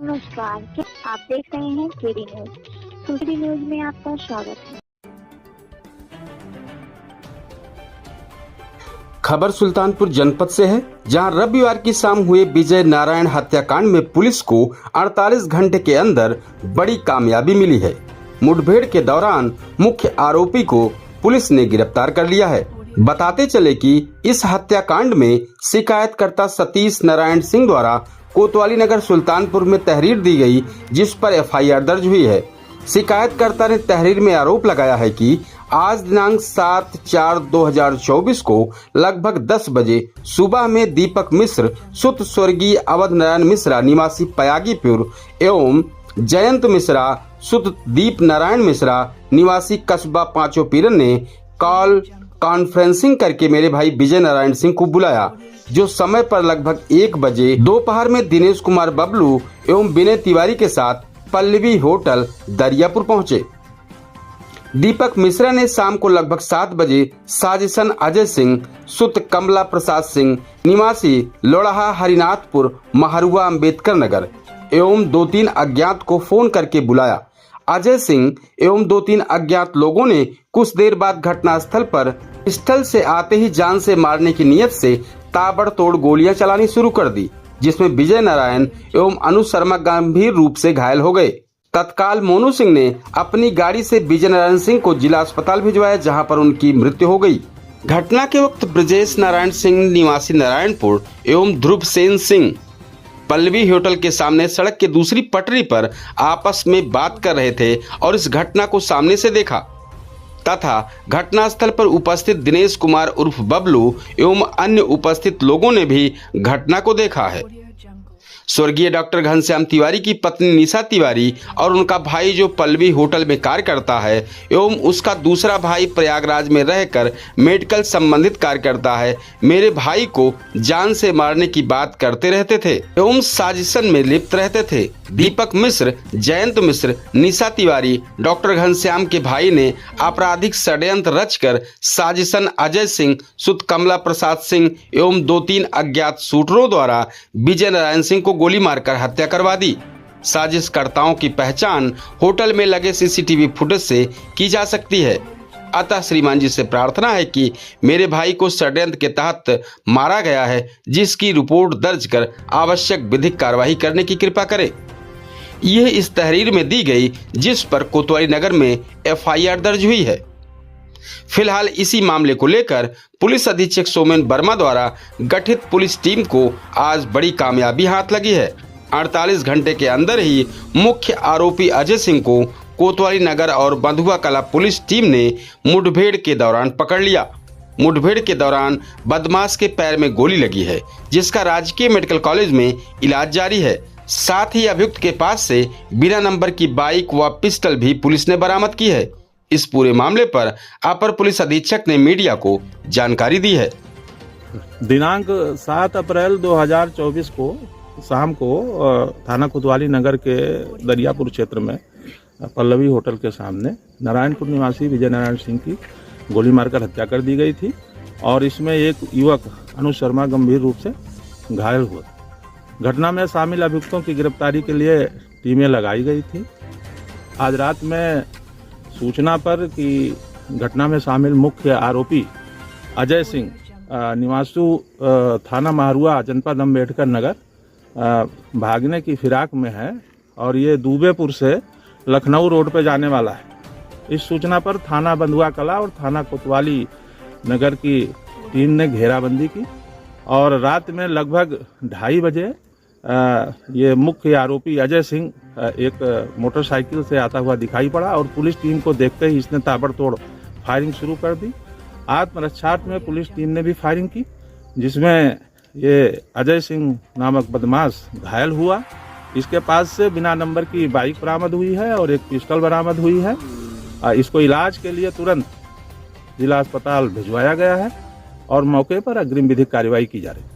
नमस्कार, क्या आप देख रहे हैं केडी न्यूज। केडी न्यूज में आपका स्वागत है। खबर सुल्तानपुर जनपद से है, जहां रविवार की शाम हुए विजय नारायण हत्याकांड में पुलिस को 48 घंटे के अंदर बड़ी कामयाबी मिली है। मुठभेड़ के दौरान मुख्य आरोपी को पुलिस ने गिरफ्तार कर लिया है। बताते चले कि इस हत्याकांड में शिकायतकर्ता सतीश नारायण सिंह द्वारा कोतवाली नगर सुल्तानपुर में तहरीर दी गई, जिस पर एफआईआर दर्ज हुई है। शिकायतकर्ता ने तहरीर में आरोप लगाया है कि आज दिनांक 7/4/2024 को लगभग 10 बजे सुबह में दीपक मिश्र सुत स्वर्गीय अवध नारायण मिश्रा निवासी पयागीपुर एवं जयंत मिश्रा सुत दीप नारायण मिश्रा निवासी कस्बा पांचों पीरन ने कॉल कॉन्फ्रेंसिंग करके मेरे भाई विजय नारायण सिंह को बुलाया, जो समय पर लगभग 1 बजे दोपहर में दिनेश कुमार बबलू एवं विनय तिवारी के साथ पल्लवी होटल दरियापुर पहुंचे। दीपक मिश्रा ने शाम को लगभग 7 बजे साजिशन अजय सिंह सुत कमला प्रसाद सिंह निवासी लोढ़ा हरिनाथपुर महरुआ अम्बेडकर नगर एवं 2-3 अज्ञात को फोन करके बुलाया। अजय सिंह एवं 2-3 अज्ञात लोगों ने कुछ देर बाद घटनास्थल पर पिस्टल से आते ही जान से मारने की नीयत से ताबड़तोड़ गोलियां चलानी शुरू कर दी, जिसमें विजय नारायण एवं अनु शर्मा गंभीर रूप से घायल हो गए। तत्काल मोनू सिंह ने अपनी गाड़ी से विजय नारायण सिंह को जिला अस्पताल भिजवाया, जहां पर उनकी मृत्यु हो गई। घटना के वक्त ब्रजेश नारायण सिंह निवासी नारायणपुर एवं ध्रुव सेन सिंह पल्लवी होटल के सामने सड़क के दूसरी पटरी पर आपस में बात कर रहे थे और इस घटना को सामने से देखा तथा घटनास्थल पर उपस्थित दिनेश कुमार उर्फ बबलू एवं अन्य उपस्थित लोगों ने भी घटना को देखा है। स्वर्गीय डॉक्टर घनश्याम तिवारी की पत्नी निशा तिवारी और उनका भाई जो पल्लवी होटल में कार्य करता है एवं उसका दूसरा भाई प्रयागराज में रहकर मेडिकल संबंधित कार्य करता है, मेरे भाई को जान से मारने की बात करते रहते थे एवं साजिशन में लिप्त रहते थे। दीपक मिश्र, जयंत मिश्र, निशा तिवारी, डॉक्टर घनश्याम के भाई ने आपराधिक षड्यंत्र रचकर साजिशन अजय सिंह सुत कमला प्रसाद सिंह एवं 2-3 अज्ञात शूटरों द्वारा विजय नारायण सिंह को गोली मारकर हत्या करवा दी। साजिशकर्ताओं की पहचान होटल में लगे सीसीटीवी फुटेज से की जा सकती है। अतः श्रीमान जी से प्रार्थना है कि मेरे भाई को षड्यंत्र के तहत मारा गया है, जिसकी रिपोर्ट दर्ज कर आवश्यक विधिक कार्रवाई करने की कृपा करे। यह इस तहरीर में दी गई, जिस पर कोतवाली नगर में एफआईआर दर्ज हुई है। फिलहाल इसी मामले को लेकर पुलिस अधीक्षक सोमेन वर्मा द्वारा गठित पुलिस टीम को आज बड़ी कामयाबी हाथ लगी है। 48 घंटे के अंदर ही मुख्य आरोपी अजय सिंह को कोतवाली नगर और बंधुआ कला पुलिस टीम ने मुठभेड़ के दौरान पकड़ लिया। मुठभेड़ के दौरान बदमाश के पैर में गोली लगी है, जिसका राजकीय मेडिकल कॉलेज में इलाज जारी है। साथ ही अभियुक्त के पास से बिना नंबर की बाइक व पिस्टल भी पुलिस ने बरामद की है। इस पूरे मामले पर अपर पुलिस अधीक्षक ने मीडिया को जानकारी दी है। दिनांक 7 अप्रैल 2024 को शाम को थाना कोतवाली नगर के दरियापुर क्षेत्र में पल्लवी होटल के सामने नारायणपुर निवासी विजय नारायण सिंह की गोली मारकर हत्या कर दी गई थी और इसमें एक युवक अनु शर्मा गंभीर रूप से घायल हुआ। घटना में शामिल अभियुक्तों की गिरफ्तारी के लिए टीमें लगाई गई थी। आज रात में सूचना पर कि घटना में शामिल मुख्य आरोपी अजय सिंह निवासु थाना महरुआ जनपद अम्बेडकर नगर भागने की फिराक में है और ये दूबेपुर से लखनऊ रोड पर जाने वाला है। इस सूचना पर थाना बंधुआ कला और थाना कोतवाली नगर की टीम ने घेराबंदी की और रात में लगभग 2:30 बजे ये मुख्य आरोपी अजय सिंह एक मोटरसाइकिल से आता हुआ दिखाई पड़ा और पुलिस टीम को देखते ही इसने ताबड़तोड़ फायरिंग शुरू कर दी। आत्मरक्षार्थ में पुलिस टीम ने भी फायरिंग की, जिसमें ये अजय सिंह नामक बदमाश घायल हुआ। इसके पास से बिना नंबर की बाइक बरामद हुई है और एक पिस्टल बरामद हुई है। इसको इलाज के लिए तुरंत जिला अस्पताल भिजवाया गया है और मौके पर अग्रिम विधिक कार्रवाई की जा रही है।